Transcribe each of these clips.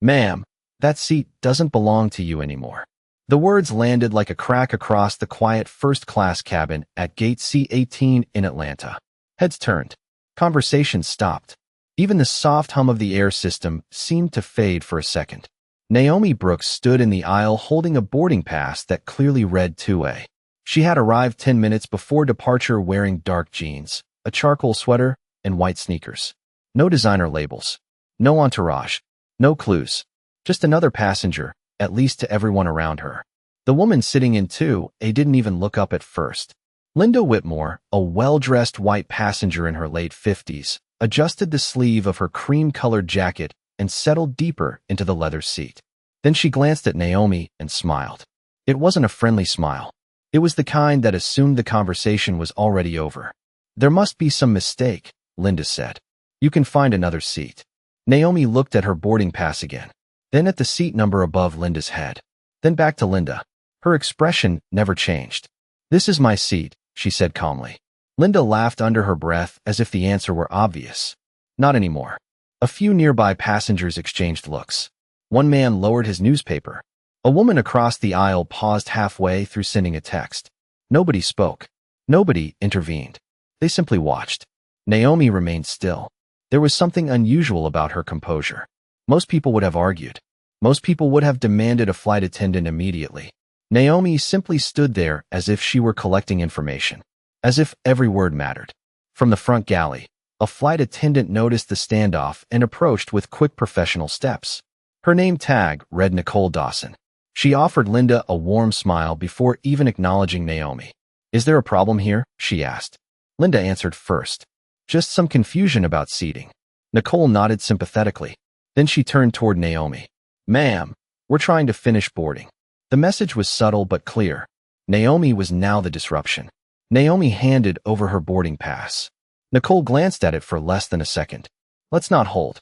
Ma'am, that seat doesn't belong to you anymore. The words landed like a crack across the quiet first-class cabin at Gate C-18 in Atlanta. Heads turned. Conversations stopped. Even the soft hum of the air system seemed to fade for a second. Naomi Brooks stood in the aisle holding a boarding pass that clearly read 2A. She had arrived 10 minutes before departure wearing dark jeans, a charcoal sweater, and white sneakers. No designer labels. No entourage. No clues. Just another passenger, at least to everyone around her. The woman sitting in 2A didn't even look up at first. Linda Whitmore, a well-dressed white passenger in her late 50s, adjusted the sleeve of her cream-colored jacket and settled deeper into the leather seat. Then she glanced at Naomi and smiled. It wasn't a friendly smile. It was the kind that assumed the conversation was already over. There must be some mistake, Linda said. You can find another seat. Naomi looked at her boarding pass again, then at the seat number above Linda's head, then back to Linda. Her expression never changed. This is my seat, she said calmly. Linda laughed under her breath as if the answer were obvious. Not anymore. A few nearby passengers exchanged looks. One man lowered his newspaper. A woman across the aisle paused halfway through sending a text. Nobody spoke. Nobody intervened. They simply watched. Naomi remained still. There was something unusual about her composure. Most people would have argued. Most people would have demanded a flight attendant immediately. Naomi simply stood there as if she were collecting information, as if every word mattered. From the front galley, a flight attendant noticed the standoff and approached with quick professional steps. Her name tag read Nicole Dawson. She offered Linda a warm smile before even acknowledging Naomi. Is there a problem here? She asked. Linda answered first. Just some confusion about seating. Nicole nodded sympathetically. Then she turned toward Naomi. Ma'am, we're trying to finish boarding. The message was subtle but clear. Naomi was now the disruption. Naomi handed over her boarding pass. Nicole glanced at it for less than a second. Let's not hold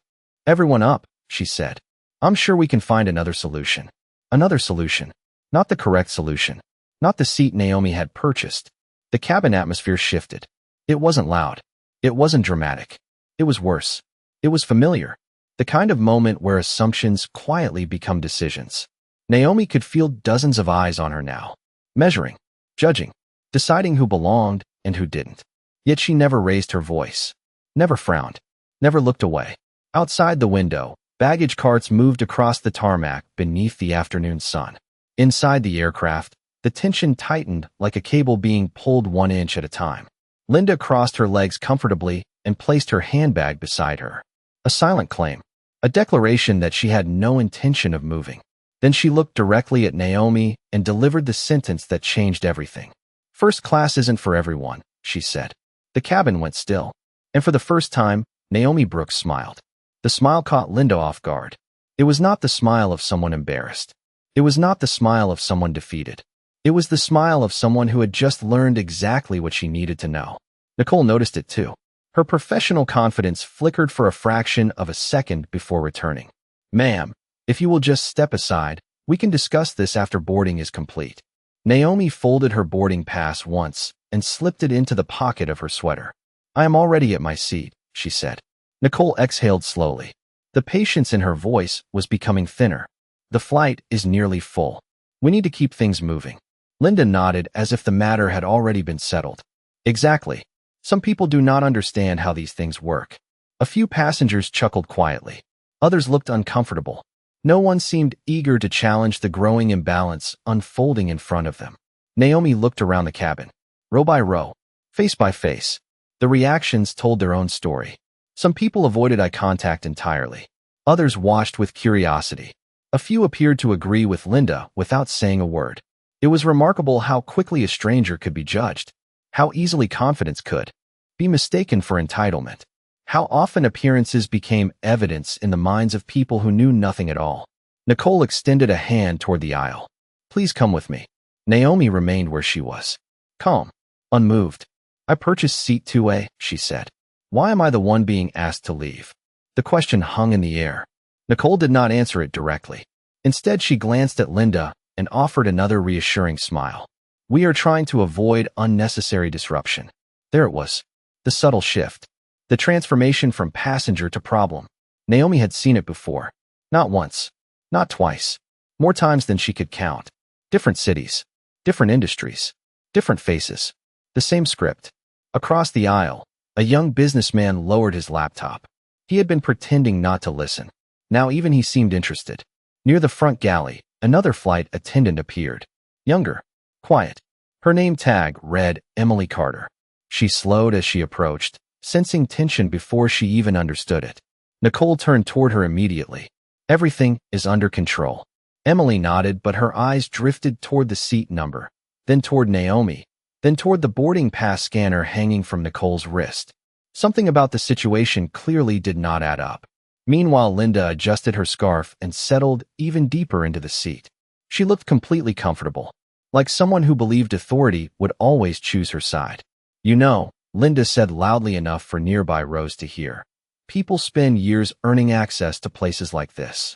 everyone up, she said. I'm sure we can find another solution. Another solution. Not the correct solution. Not the seat Naomi had purchased. The cabin atmosphere shifted. It wasn't loud. It wasn't dramatic. It was worse. It was familiar. The kind of moment where assumptions quietly become decisions. Naomi could feel dozens of eyes on her now. Measuring. Judging. Deciding who belonged and who didn't. Yet she never raised her voice. Never frowned. Never looked away. Outside the window, baggage carts moved across the tarmac beneath the afternoon sun. Inside the aircraft, the tension tightened like a cable being pulled 1 inch at a time. Linda crossed her legs comfortably and placed her handbag beside her. A silent claim. A declaration that she had no intention of moving. Then she looked directly at Naomi and delivered the sentence that changed everything. First class isn't for everyone, she said. The cabin went still. And for the first time, Naomi Brooks smiled. The smile caught Linda off guard. It was not the smile of someone embarrassed. It was not the smile of someone defeated. It was the smile of someone who had just learned exactly what she needed to know. Nicole noticed it too. Her professional confidence flickered for a fraction of a second before returning. Ma'am, if you will just step aside, we can discuss this after boarding is complete. Naomi folded her boarding pass once and slipped it into the pocket of her sweater. I am already at my seat, she said. Nicole exhaled slowly. The patience in her voice was becoming thinner. The flight is nearly full. We need to keep things moving. Linda nodded as if the matter had already been settled. Exactly. Some people do not understand how these things work. A few passengers chuckled quietly. Others looked uncomfortable. No one seemed eager to challenge the growing imbalance unfolding in front of them. Naomi looked around the cabin. Row by row, face by face. The reactions told their own story. Some people avoided eye contact entirely. Others watched with curiosity. A few appeared to agree with Linda without saying a word. It was remarkable how quickly a stranger could be judged. How easily confidence could be mistaken for entitlement. How often appearances became evidence in the minds of people who knew nothing at all. Nicole extended a hand toward the aisle. Please come with me. Naomi remained where she was. Calm. Unmoved. I purchased seat 2A, she said. Why am I the one being asked to leave? The question hung in the air. Nicole did not answer it directly. Instead, she glanced at Linda and offered another reassuring smile. We are trying to avoid unnecessary disruption. There it was. The subtle shift. The transformation from passenger to problem. Naomi had seen it before. Not once. Not twice. More times than she could count. Different cities. Different industries. Different faces. The same script. Across the aisle, a young businessman lowered his laptop. He had been pretending not to listen. Now even he seemed interested. Near the front galley, another flight attendant appeared. Younger. Quiet. Her name tag read Emily Carter. She slowed as she approached, sensing tension before she even understood it. Nicole turned toward her immediately. Everything is under control. Emily nodded, but her eyes drifted toward the seat number, then toward Naomi, then toward the boarding pass scanner hanging from Nicole's wrist. Something about the situation clearly did not add up. Meanwhile, Linda adjusted her scarf and settled even deeper into the seat. She looked completely comfortable, like someone who believed authority would always choose her side. You know, Linda said loudly enough for nearby rows to hear. People spend years earning access to places like this.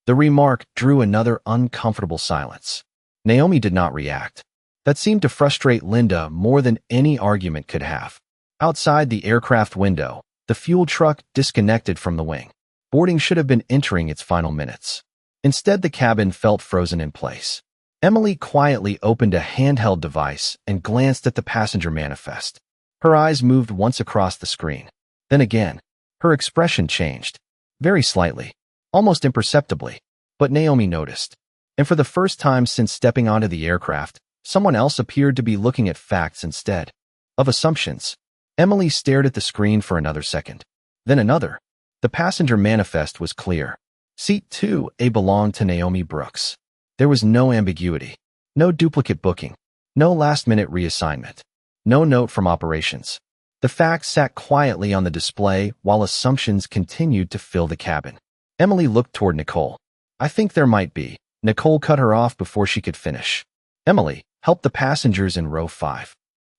The remark drew another uncomfortable silence. Naomi did not react. That seemed to frustrate Linda more than any argument could have. Outside the aircraft window, the fuel truck disconnected from the wing. Boarding should have been entering its final minutes. Instead, the cabin felt frozen in place. Emily quietly opened a handheld device and glanced at the passenger manifest. Her eyes moved once across the screen. Then again, her expression changed. Very slightly. Almost imperceptibly. But Naomi noticed. And for the first time since stepping onto the aircraft, someone else appeared to be looking at facts instead of assumptions. Emily stared at the screen for another second. Then another. The passenger manifest was clear. Seat 2A belonged to Naomi Brooks. There was no ambiguity. No duplicate booking. No last-minute reassignment. No note from operations. The facts sat quietly on the display while assumptions continued to fill the cabin. Emily looked toward Nicole. I think there might be. Nicole cut her off before she could finish. Emily, help the passengers in row 5.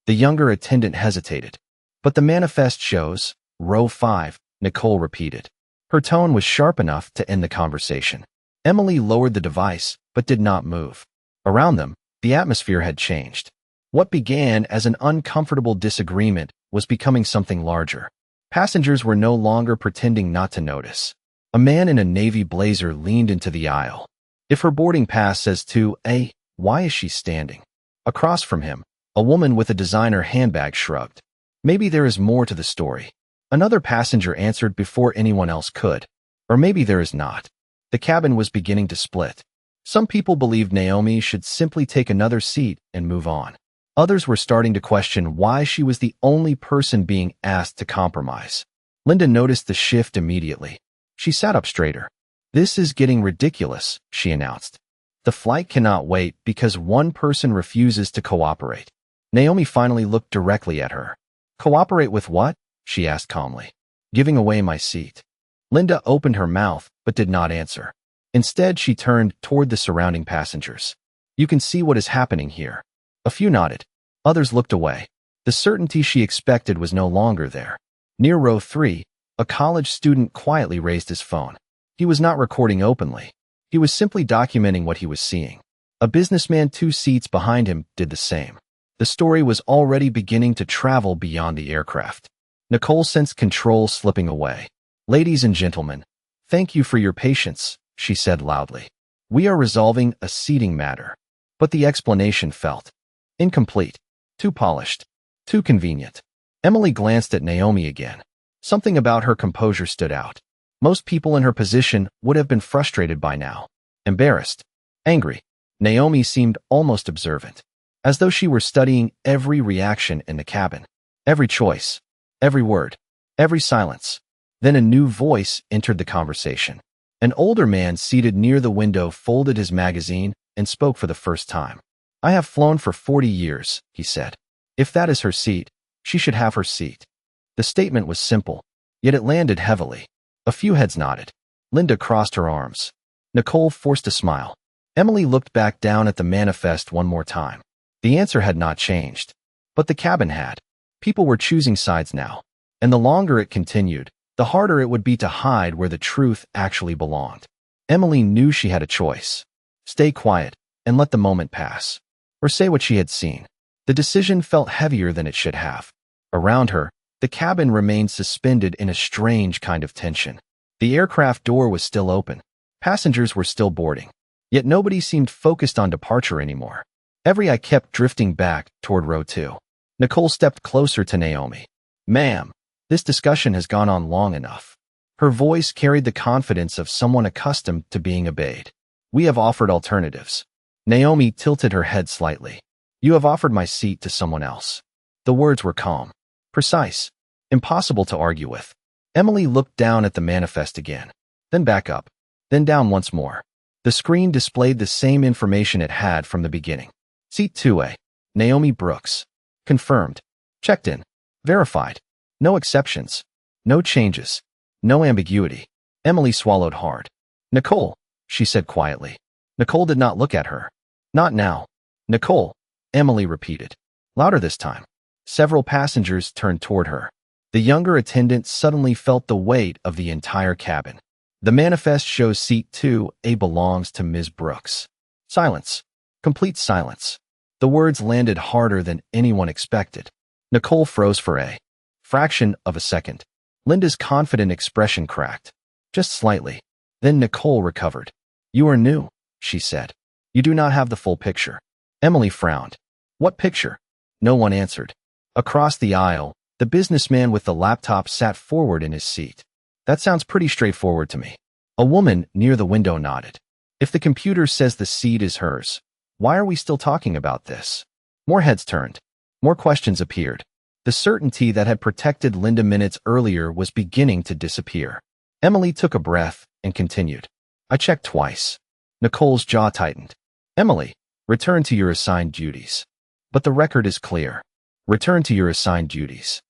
The younger attendant hesitated. But the manifest shows, row 5, Nicole repeated. Her tone was sharp enough to end the conversation. Emily lowered the device, but did not move. Around them, the atmosphere had changed. What began as an uncomfortable disagreement was becoming something larger. Passengers were no longer pretending not to notice. A man in a navy blazer leaned into the aisle. If her boarding pass says 2A, why is she standing? Across from him, a woman with a designer handbag shrugged. Maybe there is more to the story. Another passenger answered before anyone else could. Or maybe there is not. The cabin was beginning to split. Some people believed Naomi should simply take another seat and move on. Others were starting to question why she was the only person being asked to compromise. Linda noticed the shift immediately. She sat up straighter. This is getting ridiculous, she announced. The flight cannot wait because one person refuses to cooperate. Naomi finally looked directly at her. Cooperate with what? She asked calmly. Giving away my seat. Linda opened her mouth, but did not answer. Instead, she turned toward the surrounding passengers. You can see what is happening here. A few nodded. Others looked away. The certainty she expected was no longer there. Near row 3, a college student quietly raised his phone. He was not recording openly. He was simply documenting what he was seeing. A businessman 2 seats behind him did the same. The story was already beginning to travel beyond the aircraft. Nicole sensed control slipping away. Ladies and gentlemen, thank you for your patience, she said loudly. We are resolving a seating matter. But the explanation felt incomplete, too polished, too convenient. Emily glanced at Naomi again. Something about her composure stood out. Most people in her position would have been frustrated by now. Embarrassed. Angry. Naomi seemed almost observant. As though she were studying every reaction in the cabin. Every choice. Every word. Every silence. Then a new voice entered the conversation. An older man seated near the window folded his magazine and spoke for the first time. I have flown for 40 years, he said. If that is her seat, she should have her seat. The statement was simple, yet it landed heavily. A few heads nodded. Linda crossed her arms. Nicole forced a smile. Emily looked back down at the manifest one more time. The answer had not changed. But the cabin had. People were choosing sides now. And the longer it continued, the harder it would be to hide where the truth actually belonged. Emily knew she had a choice. Stay quiet and let the moment pass. Or say what she had seen. The decision felt heavier than it should have. Around her, the cabin remained suspended in a strange kind of tension. The aircraft door was still open. Passengers were still boarding, yet nobody seemed focused on departure anymore. Every eye kept drifting back toward row 2. Nicole stepped closer to Naomi. "Ma'am, this discussion has gone on long enough." Her voice carried the confidence of someone accustomed to being obeyed. "We have offered alternatives." Naomi tilted her head slightly. "You have offered my seat to someone else." The words were calm, precise, impossible to argue with. Emily looked down at the manifest again, then back up, then down once more. The screen displayed the same information it had from the beginning. Seat 2A, Naomi Brooks. Confirmed. Checked in. Verified. No exceptions. No changes. No ambiguity. Emily swallowed hard. "Nicole," she said quietly. Nicole did not look at her. "Not now." "Nicole," Emily repeated. Louder this time. Several passengers turned toward her. The younger attendant suddenly felt the weight of the entire cabin. The manifest shows seat 2A belongs to Ms. Brooks. Silence. Complete silence. The words landed harder than anyone expected. Nicole froze for a fraction of a second. Linda's confident expression cracked. Just slightly. Then Nicole recovered. "You are new," she said. "You do not have the full picture." Emily frowned. "What picture?" No one answered. Across the aisle, the businessman with the laptop sat forward in his seat. "That sounds pretty straightforward to me." A woman near the window nodded. "If the computer says the seat is hers, why are we still talking about this?" More heads turned. More questions appeared. The certainty that had protected Linda minutes earlier was beginning to disappear. Emily took a breath and continued. "I checked twice." Nicole's jaw tightened. "Emily, return to your assigned duties." "But the record is clear." "Return to your assigned duties."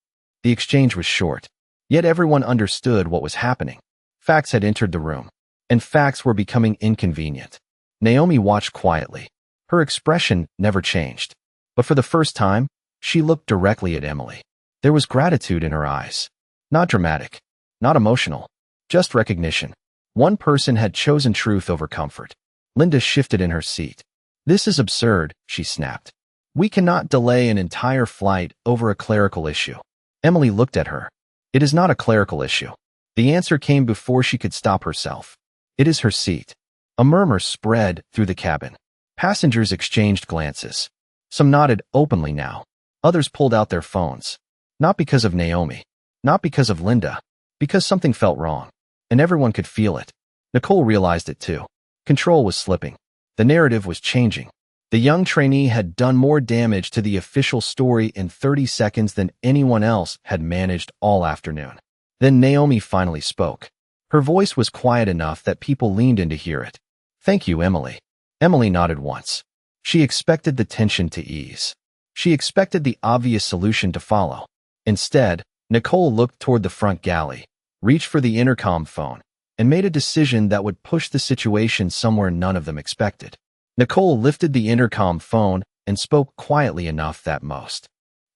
The exchange was short, yet everyone understood what was happening. Facts had entered the room, and facts were becoming inconvenient. Naomi watched quietly. Her expression never changed. But for the first time, she looked directly at Emily. There was gratitude in her eyes. Not dramatic, not emotional, just recognition. One person had chosen truth over comfort. Linda shifted in her seat. "This is absurd," she snapped. "We cannot delay an entire flight over a clerical issue." Emily looked at her. "It is not a clerical issue." The answer came before she could stop herself. "It is her seat." A murmur spread through the cabin. Passengers exchanged glances. Some nodded openly now. Others pulled out their phones. Not because of Naomi. Not because of Linda. Because something felt wrong. And everyone could feel it. Nicole realized it too. Control was slipping. The narrative was changing. The young trainee had done more damage to the official story in 30 seconds than anyone else had managed all afternoon. Then Naomi finally spoke. Her voice was quiet enough that people leaned in to hear it. "Thank you, Emily." Emily nodded once. She expected the tension to ease. She expected the obvious solution to follow. Instead, Nicole looked toward the front galley, reached for the intercom phone, and made a decision that would push the situation somewhere none of them expected. Nicole lifted the intercom phone and spoke quietly enough that most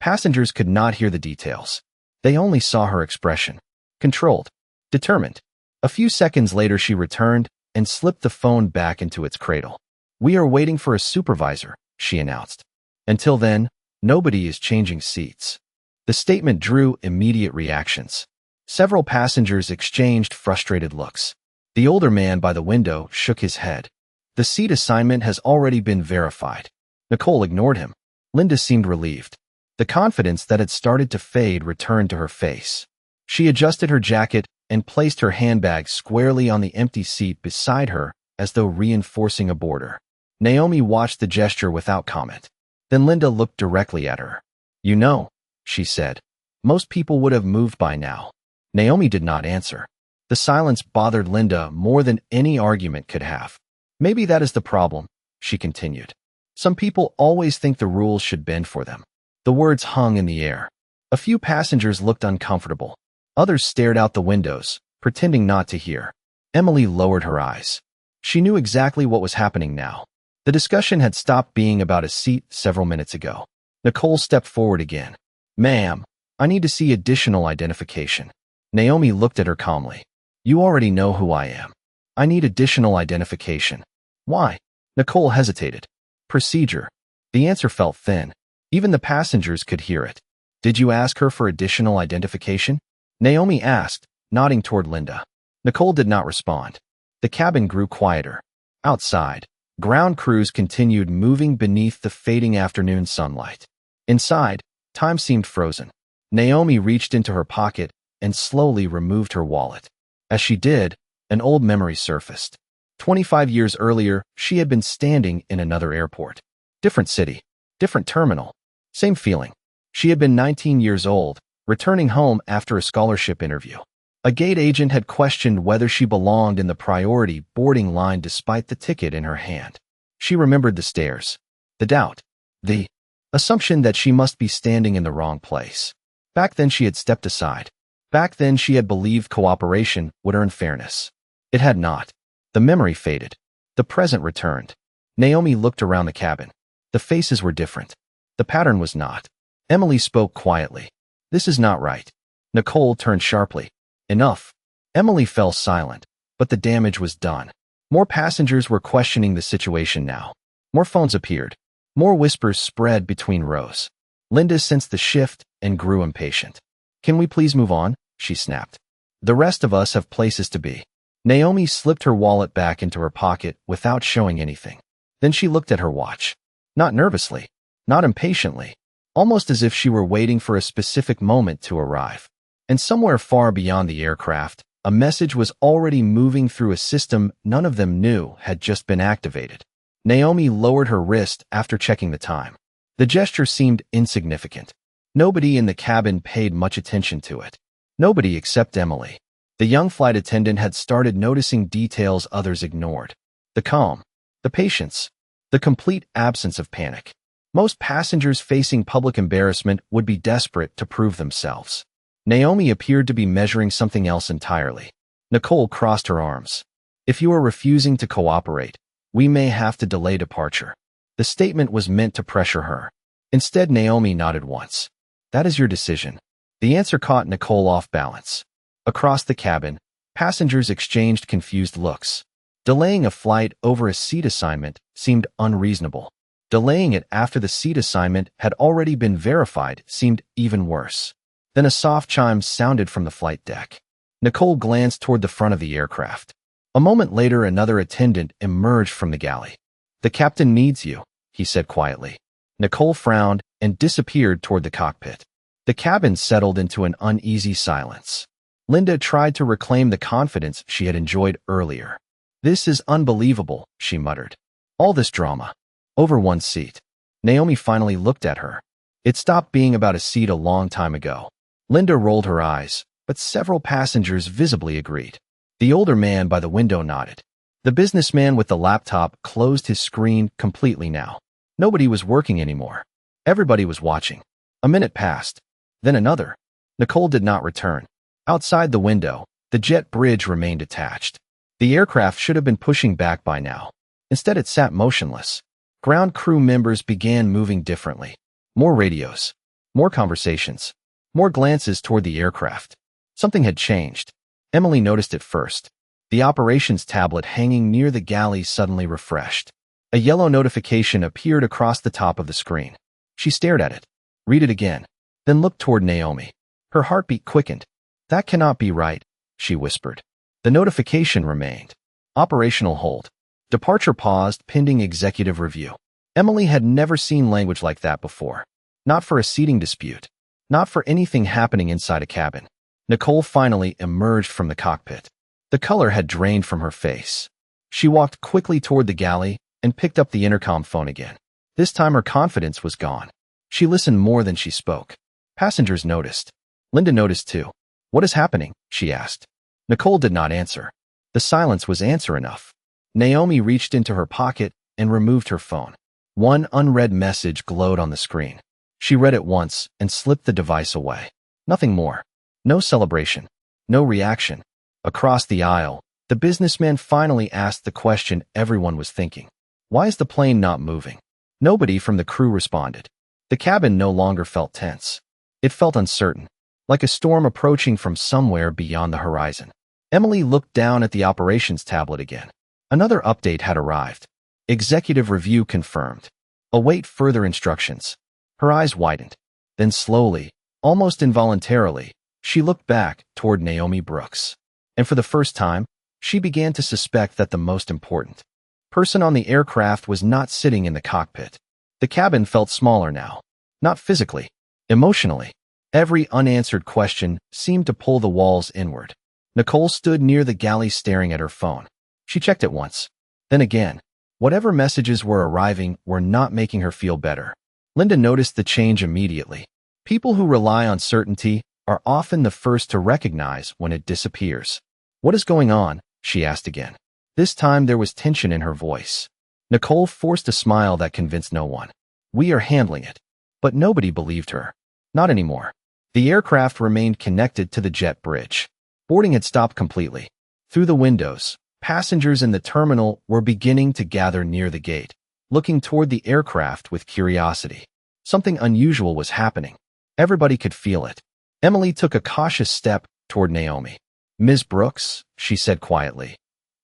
passengers could not hear the details. They only saw her expression. Controlled. Determined. A few seconds later she returned and slipped the phone back into its cradle. "We are waiting for a supervisor," she announced. "Until then, nobody is changing seats." The statement drew immediate reactions. Several passengers exchanged frustrated looks. The older man by the window shook his head. "The seat assignment has already been verified." Nicole ignored him. Linda seemed relieved. The confidence that had started to fade returned to her face. She adjusted her jacket and placed her handbag squarely on the empty seat beside her as though reinforcing a border. Naomi watched the gesture without comment. Then Linda looked directly at her. "You know," she said, "most people would have moved by now." Naomi did not answer. The silence bothered Linda more than any argument could have. "Maybe that is the problem," she continued. "Some people always think the rules should bend for them." The words hung in the air. A few passengers looked uncomfortable. Others stared out the windows, pretending not to hear. Emily lowered her eyes. She knew exactly what was happening now. The discussion had stopped being about a seat several minutes ago. Nicole stepped forward again. "Ma'am, I need to see additional identification." Naomi looked at her calmly. "You already know who I am." "I need additional identification." "Why?" Nicole hesitated. "Procedure." The answer felt thin. Even the passengers could hear it. "Did you ask her for additional identification?" Naomi asked, nodding toward Linda. Nicole did not respond. The cabin grew quieter. Outside, ground crews continued moving beneath the fading afternoon sunlight. Inside, time seemed frozen. Naomi reached into her pocket and slowly removed her wallet. As she did, an old memory surfaced. 25 years earlier, she had been standing in another airport. Different city, different terminal. Same feeling. She had been 19 years old, returning home after a scholarship interview. A gate agent had questioned whether she belonged in the priority boarding line despite the ticket in her hand. She remembered the stares, the doubt, the assumption that she must be standing in the wrong place. Back then she had stepped aside. Back then she had believed cooperation would earn fairness. It had not. The memory faded. The present returned. Naomi looked around the cabin. The faces were different. The pattern was not. Emily spoke quietly. "This is not right." Nicole turned sharply. "Enough." Emily fell silent, but the damage was done. More passengers were questioning the situation now. More phones appeared. More whispers spread between rows. Linda sensed the shift and grew impatient. "Can we please move on?" she snapped. "The rest of us have places to be." Naomi slipped her wallet back into her pocket without showing anything. Then she looked at her watch. Not nervously, not impatiently, almost as if she were waiting for a specific moment to arrive. And somewhere far beyond the aircraft, a message was already moving through a system none of them knew had just been activated. Naomi lowered her wrist after checking the time. The gesture seemed insignificant. Nobody in the cabin paid much attention to it. Nobody except Emily. The young flight attendant had started noticing details others ignored. The calm, the patience, the complete absence of panic. Most passengers facing public embarrassment would be desperate to prove themselves. Naomi appeared to be measuring something else entirely. Nicole crossed her arms. "If you are refusing to cooperate, we may have to delay departure." The statement was meant to pressure her. Instead, Naomi nodded once. "That is your decision." The answer caught Nicole off balance. Across the cabin, passengers exchanged confused looks. Delaying a flight over a seat assignment seemed unreasonable. Delaying it after the seat assignment had already been verified seemed even worse. Then a soft chime sounded from the flight deck. Nicole glanced toward the front of the aircraft. A moment later, another attendant emerged from the galley. "The captain needs you," he said quietly. Nicole frowned and disappeared toward the cockpit. The cabin settled into an uneasy silence. Linda tried to reclaim the confidence she had enjoyed earlier. "This is unbelievable," she muttered. "All this drama. Over one seat." Naomi finally looked at her. It stopped being about a seat a long time ago. Linda rolled her eyes, but several passengers visibly agreed. The older man by the window nodded. The businessman with the laptop closed his screen completely now. Nobody was working anymore. Everybody was watching. A minute passed. Then another. Nicole did not return. Outside the window, the jet bridge remained attached. The aircraft should have been pushing back by now. Instead, it sat motionless. Ground crew members began moving differently. More radios. More conversations. More glances toward the aircraft. Something had changed. Emily noticed it first. The operations tablet hanging near the galley suddenly refreshed. A yellow notification appeared across the top of the screen. She stared at it. Read it again. Then looked toward Naomi. Her heartbeat quickened. "That cannot be right," she whispered. The notification remained. Operational hold. Departure paused pending executive review. Emily had never seen language like that before. Not for a seating dispute. Not for anything happening inside a cabin. Nicole finally emerged from the cockpit. The color had drained from her face. She walked quickly toward the galley and picked up the intercom phone again. This time her confidence was gone. She listened more than she spoke. Passengers noticed. Linda noticed too. "What is happening?" she asked. Nicole did not answer. The silence was answer enough. Naomi reached into her pocket and removed her phone. One unread message glowed on the screen. She read it once and slipped the device away. Nothing more. No celebration. No reaction. Across the aisle, the businessman finally asked the question everyone was thinking. "Why is the plane not moving?" Nobody from the crew responded. The cabin no longer felt tense. It felt uncertain, like a storm approaching from somewhere beyond the horizon. Emily looked down at the operations tablet again. Another update had arrived. Executive review confirmed. Await further instructions. Her eyes widened. Then slowly, almost involuntarily, she looked back toward Naomi Brooks. And for the first time, She began to suspect that the most important person on the aircraft was not sitting in the cockpit. The cabin felt smaller now. Not physically, emotionally. Every unanswered question seemed to pull the walls inward. Nicole stood near the galley staring at her phone. She checked it once, then again. Whatever messages were arriving were not making her feel better. Linda noticed the change immediately. People who rely on certainty are often the first to recognize when it disappears. "What is going on?" she asked again. This time there was tension in her voice. Nicole forced a smile that convinced no one. "We are handling it." But nobody believed her. Not anymore. The aircraft remained connected to the jet bridge. Boarding had stopped completely. Through the windows, passengers in the terminal were beginning to gather near the gate, looking toward the aircraft with curiosity. Something unusual was happening. Everybody could feel it. Emily took a cautious step toward Naomi. "Ms. Brooks," she said quietly,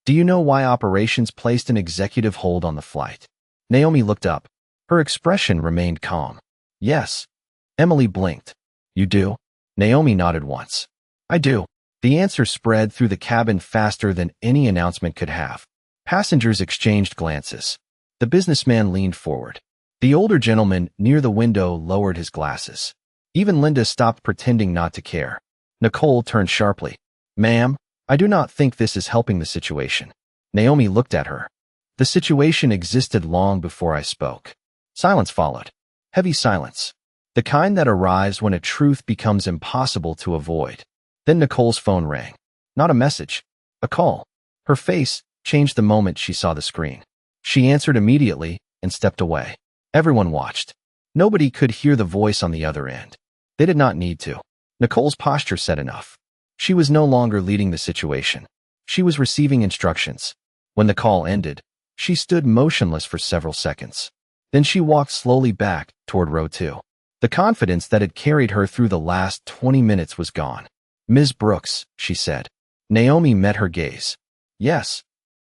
"do you know why operations placed an executive hold on the flight?" Naomi looked up. Her expression remained calm. "Yes." Emily blinked. "You do?" Naomi nodded once. "I do." The answer spread through the cabin faster than any announcement could have. Passengers exchanged glances. The businessman leaned forward. The older gentleman near the window lowered his glasses. Even Linda stopped pretending not to care. Nicole turned sharply. "Ma'am, I do not think this is helping the situation." Naomi looked at her. "The situation existed long before I spoke." Silence followed. Heavy silence. The kind that arrives when a truth becomes impossible to avoid. Then Nicole's phone rang. Not a message. A call. Her face changed the moment she saw the screen. She answered immediately and stepped away. Everyone watched. Nobody could hear the voice on the other end. They did not need to. Nicole's posture said enough. She was no longer leading the situation. She was receiving instructions. When the call ended, she stood motionless for several seconds. Then she walked slowly back toward row 2. The confidence that had carried her through the last 20 minutes was gone. "Ms. Brooks," she said. Naomi met her gaze. "Yes."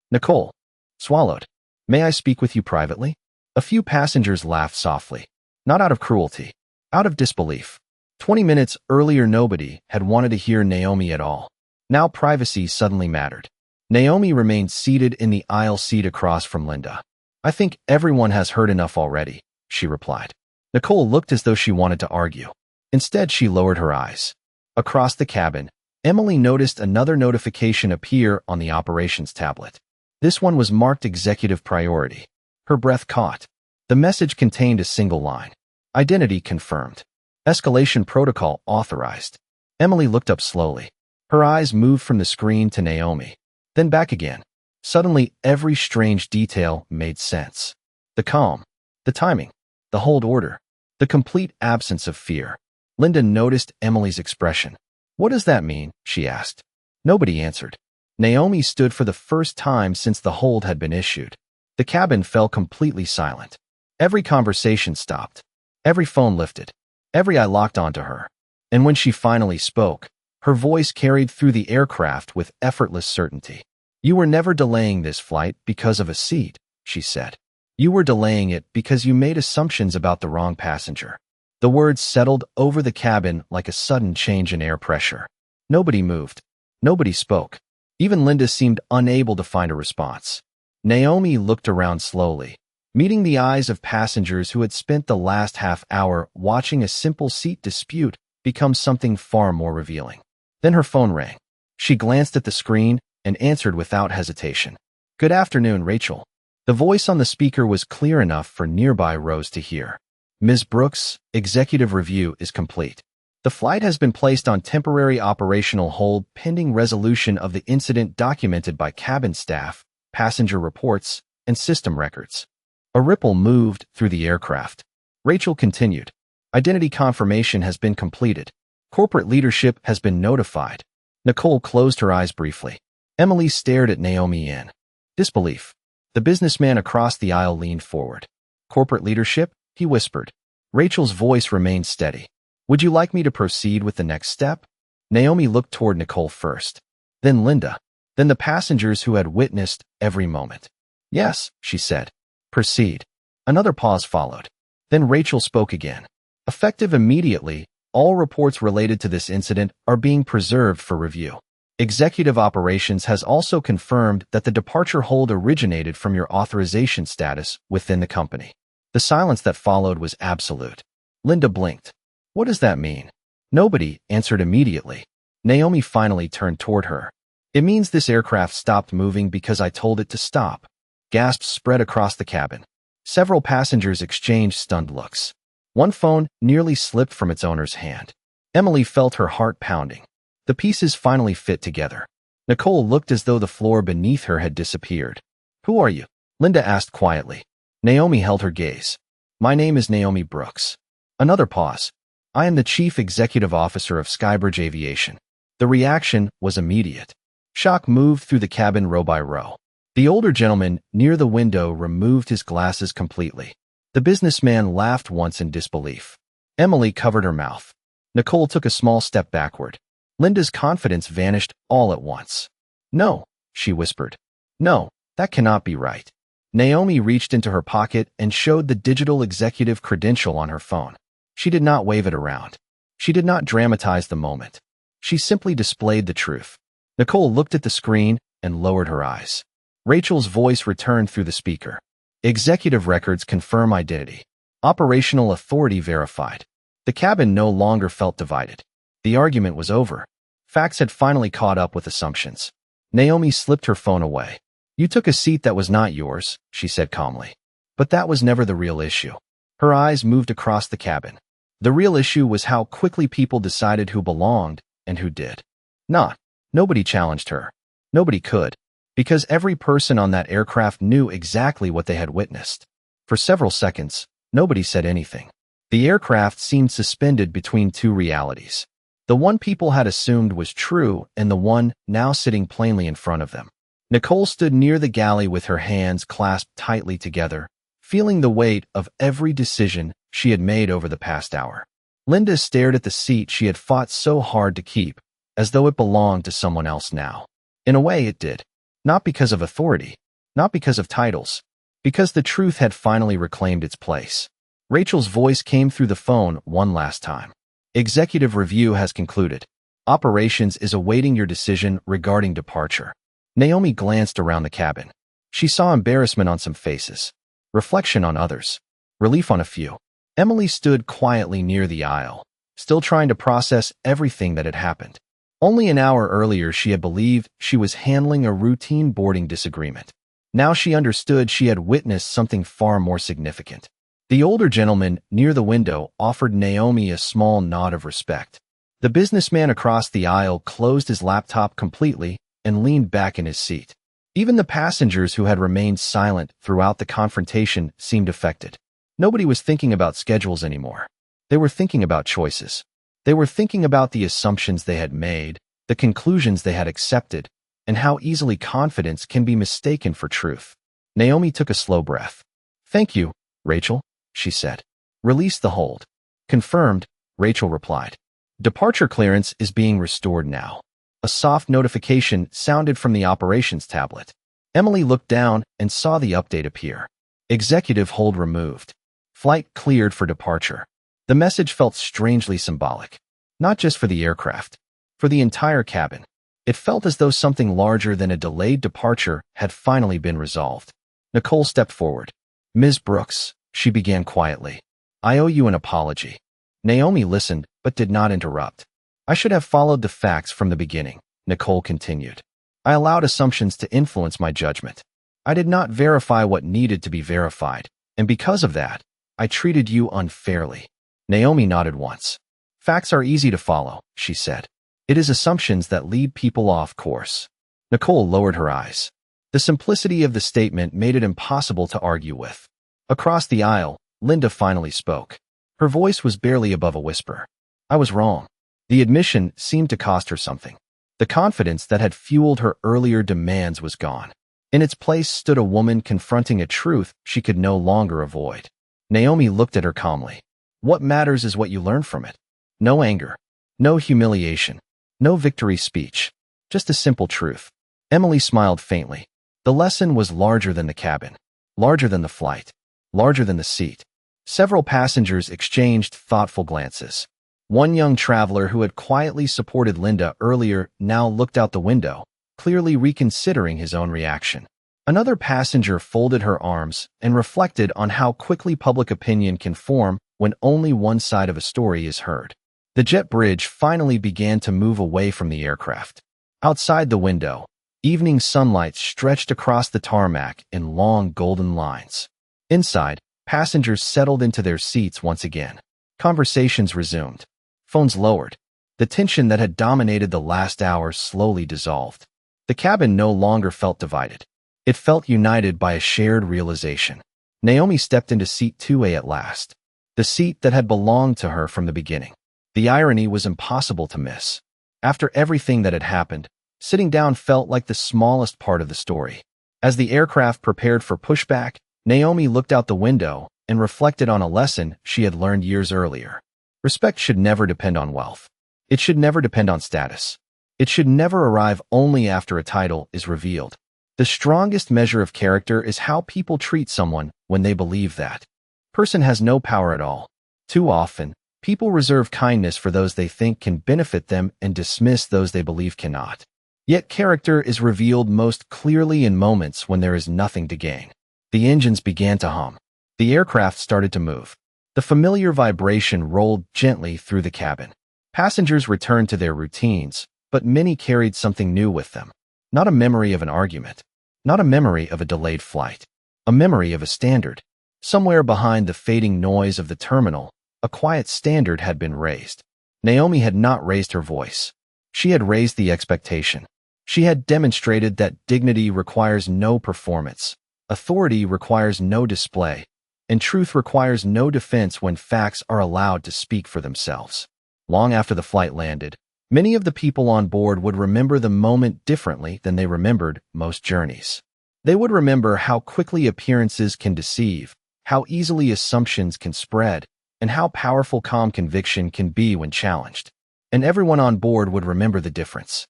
Nicole swallowed. "May I speak with you privately?" A few passengers laughed softly. Not out of cruelty. Out of disbelief. 20 minutes earlier nobody had wanted to hear Naomi at all. Now privacy suddenly mattered. Naomi remained seated in the aisle seat across from Linda. "I think everyone has heard enough already," she replied. Nicole looked as though she wanted to argue. Instead, she lowered her eyes. Across the cabin, Emily noticed another notification appear on the operations tablet. This one was marked Executive Priority. Her breath caught. The message contained a single line. Identity confirmed. Escalation protocol authorized. Emily looked up slowly. Her eyes moved from the screen to Naomi, then back again. Suddenly, every strange detail made sense. The calm, the timing, the hold order, the complete absence of fear. Linda noticed Emily's expression. "What does that mean?" she asked. Nobody answered. Naomi stood for the first time since the hold had been issued. The cabin fell completely silent. Every conversation stopped. Every phone lifted. Every eye locked onto her. And when she finally spoke, her voice carried through the aircraft with effortless certainty. "You were never delaying this flight because of a seat," she said. "You were delaying it because you made assumptions about the wrong passenger." The words settled over the cabin like a sudden change in air pressure. Nobody moved. Nobody spoke. Even Linda seemed unable to find a response. Naomi looked around slowly, meeting the eyes of passengers who had spent the last half hour watching a simple seat dispute become something far more revealing. Then her phone rang. She glanced at the screen and answered without hesitation. "Good afternoon, Rachel." The voice on the speaker was clear enough for nearby rows to hear. "Ms. Brooks, executive review is complete. The flight has been placed on temporary operational hold pending resolution of the incident documented by cabin staff, passenger reports, and system records." A ripple moved through the aircraft. Rachel continued. "Identity confirmation has been completed. Corporate leadership has been notified." Nicole closed her eyes briefly. Emily stared at Naomi in disbelief. The businessman across the aisle leaned forward. "Corporate leadership?" he whispered. Rachel's voice remained steady. "Would you like me to proceed with the next step?" Naomi looked toward Nicole first, then Linda, then the passengers who had witnessed every moment. "Yes," she said. "Proceed." Another pause followed. Then Rachel spoke again. "Effective immediately, all reports related to this incident are being preserved for review. Executive Operations has also confirmed that the departure hold originated from your authorization status within the company. The silence that followed was absolute. Linda blinked. What does that mean? Nobody answered immediately. Naomi finally turned toward her. It means this aircraft stopped moving because I told it to stop. Gasps spread across the cabin. Several passengers exchanged stunned looks. One phone nearly slipped from its owner's hand. Emily felt her heart pounding. The pieces finally fit together. Nicole looked as though the floor beneath her had disappeared. Who are you? Linda asked quietly. Naomi held her gaze. My name is Naomi Brooks. Another pause. I am the Chief Executive Officer of Skybridge Aviation. The reaction was immediate. Shock moved through the cabin row by row. The older gentleman near the window removed his glasses completely. The businessman laughed once in disbelief. Emily covered her mouth. Nicole took a small step backward. Linda's confidence vanished all at once. No, she whispered. No, that cannot be right. Naomi reached into her pocket and showed the digital executive credential on her phone. She did not wave it around. She did not dramatize the moment. She simply displayed the truth. Nicole looked at the screen and lowered her eyes. Rachel's voice returned through the speaker. Executive records confirm identity. Operational authority verified. The cabin no longer felt divided. The argument was over. Facts had finally caught up with assumptions. Naomi slipped her phone away. You took a seat that was not yours, she said calmly. But that was never the real issue. Her eyes moved across the cabin. The real issue was how quickly people decided who belonged and who did. Nobody challenged her. Nobody could. Because every person on that aircraft knew exactly what they had witnessed. For several seconds, nobody said anything. The aircraft seemed suspended between two realities. The one people had assumed was true and the one now sitting plainly in front of them. Nicole stood near the galley with her hands clasped tightly together, feeling the weight of every decision she had made over the past hour. Linda stared at the seat she had fought so hard to keep, as though it belonged to someone else now. In a way, it did. Not because of authority, not because of titles, because the truth had finally reclaimed its place. Rachel's voice came through the phone one last time. Executive review has concluded. Operations is awaiting your decision regarding departure. Naomi glanced around the cabin. She saw embarrassment on some faces, reflection on others, relief on a few. Emily stood quietly near the aisle, still trying to process everything that had happened. Only an hour earlier she had believed she was handling a routine boarding disagreement. Now she understood she had witnessed something far more significant. The older gentleman near the window offered Naomi a small nod of respect. The businessman across the aisle closed his laptop completely and leaned back in his seat. Even the passengers who had remained silent throughout the confrontation seemed affected. Nobody was thinking about schedules anymore. They were thinking about choices. They were thinking about the assumptions they had made, the conclusions they had accepted, and how easily confidence can be mistaken for truth. Naomi took a slow breath. Thank you, Rachel, she said. Release the hold. Confirmed, Rachel replied. Departure clearance is being restored now. A soft notification sounded from the operations tablet. Emily looked down and saw the update appear. Executive hold removed. Flight cleared for departure. The message felt strangely symbolic. Not just for the aircraft, for the entire cabin. It felt as though something larger than a delayed departure had finally been resolved. Nicole stepped forward. Ms. Brooks, she began quietly. I owe you an apology. Naomi listened, but did not interrupt. I should have followed the facts from the beginning, Nicole continued. I allowed assumptions to influence my judgment. I did not verify what needed to be verified, and because of that, I treated you unfairly. Naomi nodded once. Facts are easy to follow, she said. It is assumptions that lead people off course. Nicole lowered her eyes. The simplicity of the statement made it impossible to argue with. Across the aisle, Linda finally spoke. Her voice was barely above a whisper. I was wrong. The admission seemed to cost her something. The confidence that had fueled her earlier demands was gone. In its place stood a woman confronting a truth she could no longer avoid. Naomi looked at her calmly. What matters is what you learn from it. No anger, no humiliation, no victory speech, just a simple truth. Emily smiled faintly. The lesson was larger than the cabin, larger than the flight, larger than the seat. Several passengers exchanged thoughtful glances. One young traveler who had quietly supported Linda earlier now looked out the window, clearly reconsidering his own reaction. Another passenger folded her arms and reflected on how quickly public opinion can form when only one side of a story is heard. The jet bridge finally began to move away from the aircraft. Outside the window, evening sunlight stretched across the tarmac in long golden lines. Inside, passengers settled into their seats once again. Conversations resumed. Phones lowered. The tension that had dominated the last hour slowly dissolved. The cabin no longer felt divided. It felt united by a shared realization. Naomi stepped into seat 2A at last, the seat that had belonged to her from the beginning. The irony was impossible to miss. After everything that had happened, sitting down felt like the smallest part of the story. As the aircraft prepared for pushback, Naomi looked out the window and reflected on a lesson she had learned years earlier. Respect should never depend on wealth. It should never depend on status. It should never arrive only after a title is revealed. The strongest measure of character is how people treat someone when they believe that person has no power at all. Too often, people reserve kindness for those they think can benefit them and dismiss those they believe cannot. Yet character is revealed most clearly in moments when there is nothing to gain. The engines began to hum. The aircraft started to move. The familiar vibration rolled gently through the cabin. Passengers returned to their routines, but many carried something new with them. Not a memory of an argument. Not a memory of a delayed flight. A memory of a standard. Somewhere behind the fading noise of the terminal, a quiet standard had been raised. Naomi had not raised her voice. She had raised the expectation. She had demonstrated that dignity requires no performance, authority requires no display, and truth requires no defense when facts are allowed to speak for themselves. Long after the flight landed, many of the people on board would remember the moment differently than they remembered most journeys. They would remember how quickly appearances can deceive, how easily assumptions can spread, and how powerful calm conviction can be when challenged. And everyone on board would remember the difference.